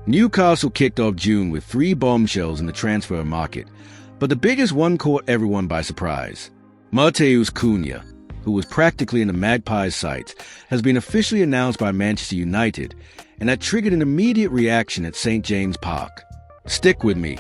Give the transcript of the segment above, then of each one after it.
Newcastle kicked off June with 3 bombshells in the transfer market, but the biggest one caught everyone by surprise. Matheus Cunha, who was practically in the Magpies' sights, has been officially announced by Manchester United, and that triggered an immediate reaction at St. James Park. Stick with me,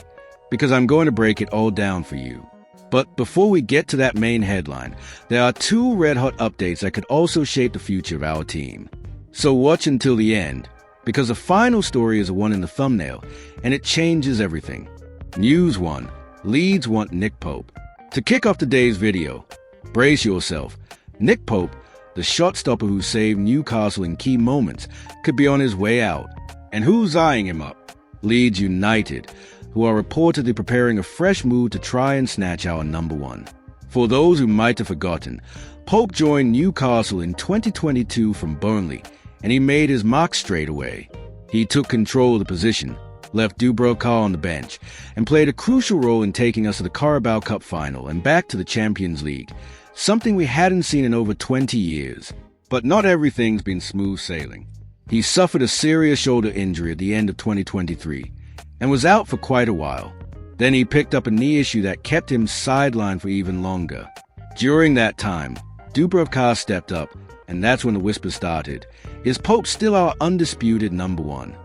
because I'm going to break it all down for you. But before we get to that main headline, there are 2 red-hot updates that could also shape the future of our team. So watch until the end, because the final story is the one in the thumbnail, and it changes everything. News 1. Leeds want Nick Pope. To kick off today's video, brace yourself. Nick Pope, the shot stopper who saved Newcastle in key moments, could be on his way out. And who's eyeing him up? Leeds United, who are reportedly preparing a fresh move to try and snatch our number 1. For those who might have forgotten, Pope joined Newcastle in 2022 from Burnley, and he made his mark straight away. He took control of the position, left Dubravka on the bench, and played a crucial role in taking us to the Carabao Cup final and back to the Champions League, something we hadn't seen in over 20 years. But not everything's been smooth sailing. He suffered a serious shoulder injury at the end of 2023 and was out for quite a while. Then he picked up a knee issue that kept him sidelined for even longer. During that time, Dubravka stepped up, and that's when the whispers started. Is Pope still our undisputed number 1?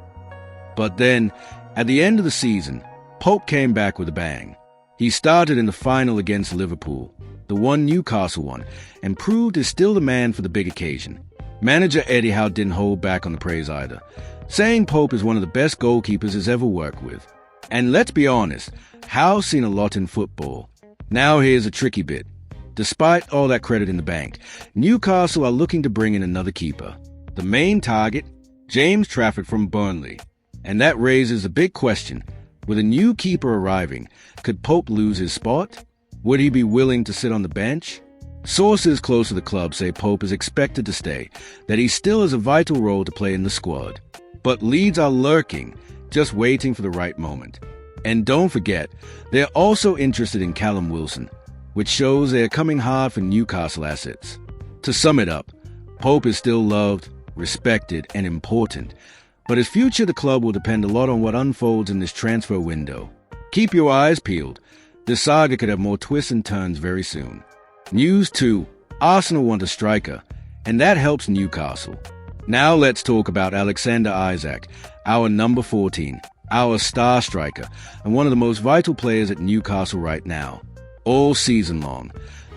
But then, at the end of the season, Pope came back with a bang. He started in the final against Liverpool, the one Newcastle won, and proved he's still the man for the big occasion. Manager Eddie Howe didn't hold back on the praise either, saying Pope is one of the best goalkeepers he's ever worked with. And let's be honest, Howe's seen a lot in football. Now here's a tricky bit. Despite all that credit in the bank, Newcastle are looking to bring in another keeper. The main target, James Trafford from Burnley. And that raises a big question. With a new keeper arriving, could Pope lose his spot? Would he be willing to sit on the bench? Sources close to the club say Pope is expected to stay, that he still has a vital role to play in the squad. But Leeds are lurking, just waiting for the right moment. And don't forget, they're also interested in Callum Wilson, which shows they are coming hard for Newcastle assets. To sum it up, Pope is still loved, respected, and important, but his future at the club will depend a lot on what unfolds in this transfer window. Keep your eyes peeled. This saga could have more twists and turns very soon. News 2. Arsenal want a striker, and that helps Newcastle. Now let's talk about Alexander Isak, our number 14, our star striker, and one of the most vital players at Newcastle right now. All season long,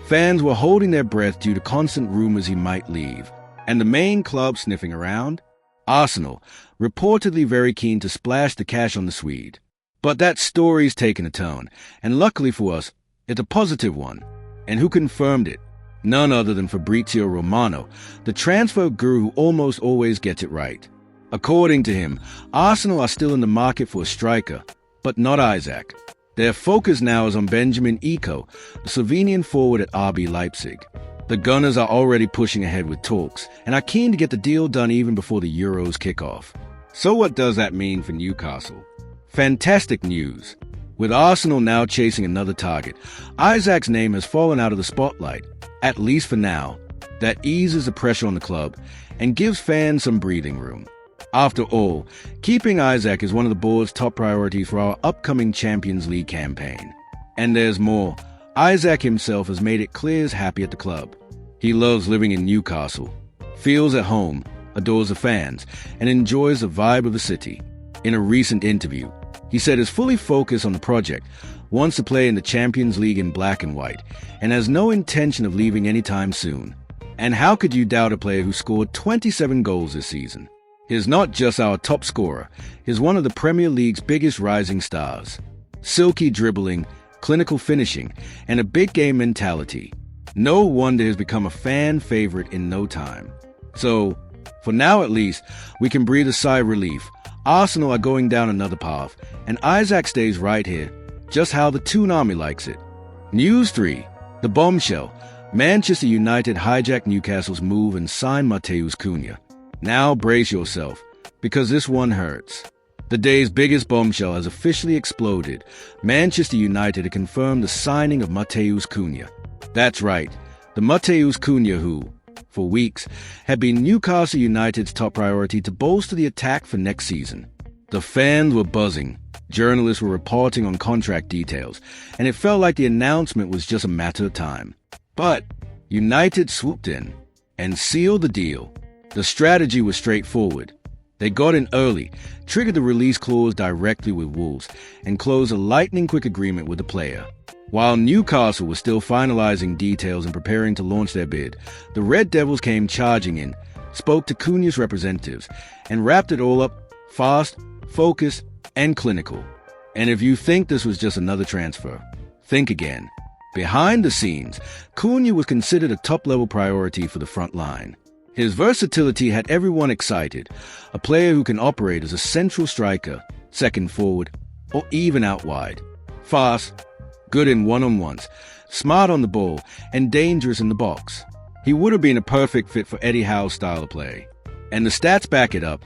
fans were holding their breath due to constant rumors he might leave. And the main club sniffing around? Arsenal, reportedly very keen to splash the cash on the Swede. But that story's taken a turn, and luckily for us, it's a positive one. And who confirmed it? None other than Fabrizio Romano, the transfer guru who almost always gets it right. According to him, Arsenal are still in the market for a striker, but not Isak. Their focus now is on Benjamin Eko, the Slovenian forward at RB Leipzig. The Gunners are already pushing ahead with talks and are keen to get the deal done even before the Euros kick off. So what does that mean for Newcastle? Fantastic news. With Arsenal now chasing another target, Isak's name has fallen out of the spotlight, at least for now. That eases the pressure on the club and gives fans some breathing room. After all, keeping Isak is one of the board's top priorities for our upcoming Champions League campaign. And there's more. Isak himself has made it clear he's happy at the club. He loves living in Newcastle, feels at home, adores the fans, and enjoys the vibe of the city. In a recent interview, he said he's fully focused on the project, wants to play in the Champions League in black and white, and has no intention of leaving anytime soon. And how could you doubt a player who scored 27 goals this season? He's not just our top scorer, he's one of the Premier League's biggest rising stars. Silky dribbling, clinical finishing, and a big game mentality. No wonder he's become a fan favorite in no time. So, for now at least, we can breathe a sigh of relief. Arsenal are going down another path, and Isak stays right here, just how the Toon Army likes it. News 3. The bombshell. Manchester United hijacked Newcastle's move and signed Matheus Cunha. Now brace yourself, because this one hurts. The day's biggest bombshell has officially exploded. Manchester United have confirmed the signing of Matheus Cunha. That's right, the Matheus Cunha who, for weeks, had been Newcastle United's top priority to bolster the attack for next season. The fans were buzzing, journalists were reporting on contract details, and it felt like the announcement was just a matter of time. But United swooped in and sealed the deal. The strategy was straightforward. They got in early, triggered the release clause directly with Wolves, and closed a lightning-quick agreement with the player. While Newcastle was still finalizing details and preparing to launch their bid, the Red Devils came charging in, spoke to Cunha's representatives, and wrapped it all up fast, focused, and clinical. And if you think this was just another transfer, think again. Behind the scenes, Cunha was considered a top-level priority for the front line. His versatility had everyone excited, a player who can operate as a central striker, second forward, or even out wide. Fast, good in one-on-ones, smart on the ball, and dangerous in the box. He would have been a perfect fit for Eddie Howe's style of play. And the stats back it up: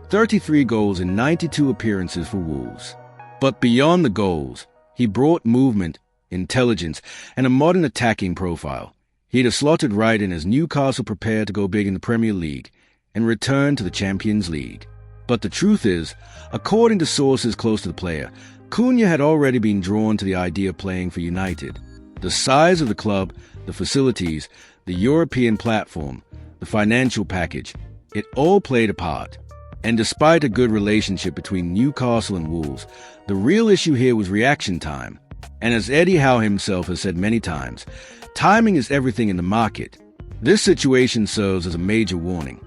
33 goals in 92 appearances for Wolves. But beyond the goals, he brought movement, intelligence, and a modern attacking profile. He'd have slotted right in as Newcastle prepared to go big in the Premier League and return to the Champions League. But the truth is, according to sources close to the player, Cunha had already been drawn to the idea of playing for United. The size of the club, the facilities, the European platform, the financial package, it all played a part. And despite a good relationship between Newcastle and Wolves, the real issue here was reaction time. And as Eddie Howe himself has said many times, timing is everything in the market. This situation serves as a major warning.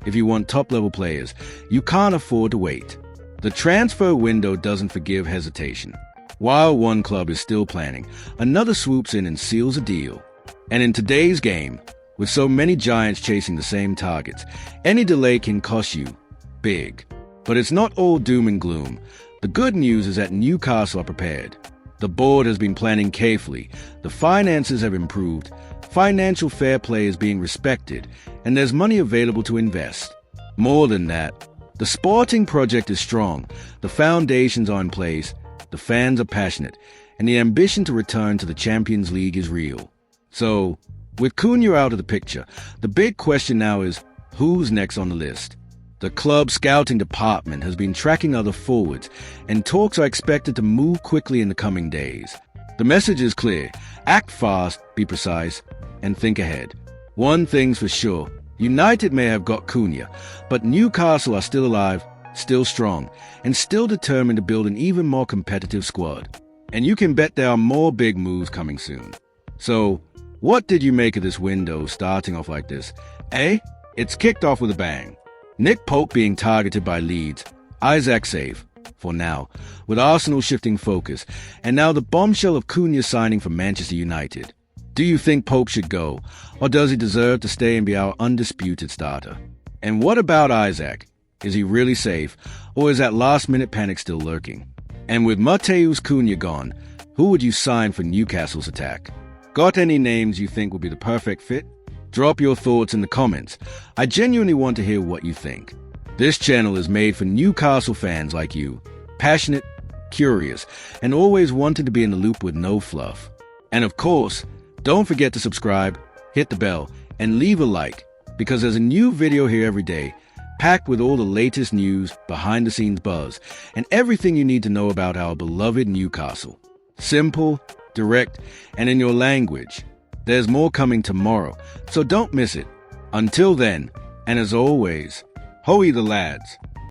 If you want top-level players, you can't afford to wait. The transfer window doesn't forgive hesitation. While one club is still planning, another swoops in and seals a deal. And in today's game, with so many giants chasing the same targets, any delay can cost you big. But it's not all doom and gloom. The good news is that Newcastle are prepared. The board has been planning carefully, the finances have improved, financial fair play is being respected, and there's money available to invest. More than that, the sporting project is strong, the foundations are in place, the fans are passionate, and the ambition to return to the Champions League is real. So, with Cunha out of the picture, the big question now is, who's next on the list? The club's scouting department has been tracking other forwards, and talks are expected to move quickly in the coming days. The message is clear: act fast, be precise, and think ahead. One thing's for sure, United may have got Cunha, but Newcastle are still alive, still strong, and still determined to build an even more competitive squad. And you can bet there are more big moves coming soon. So, what did you make of this window starting off like this? It's kicked off with a bang. Nick Pope being targeted by Leeds, Isaac safe, for now, with Arsenal shifting focus, and now the bombshell of Cunha signing for Manchester United. Do you think Pope should go, or does he deserve to stay and be our undisputed starter? And what about Isaac? Is he really safe, or is that last-minute panic still lurking? And with Mateus Cunha gone, who would you sign for Newcastle's attack? Got any names you think would be the perfect fit? Drop your thoughts in the comments. I genuinely want to hear what you think. This channel is made for Newcastle fans like you, passionate, curious, and always wanting to be in the loop with no fluff. And of course, don't forget to subscribe, hit the bell, and leave a like, because there's a new video here every day, packed with all the latest news, behind-the-scenes buzz, and everything you need to know about our beloved Newcastle. Simple, direct, and in your language. There's more coming tomorrow, so don't miss it. Until then, and as always, hoey the lads.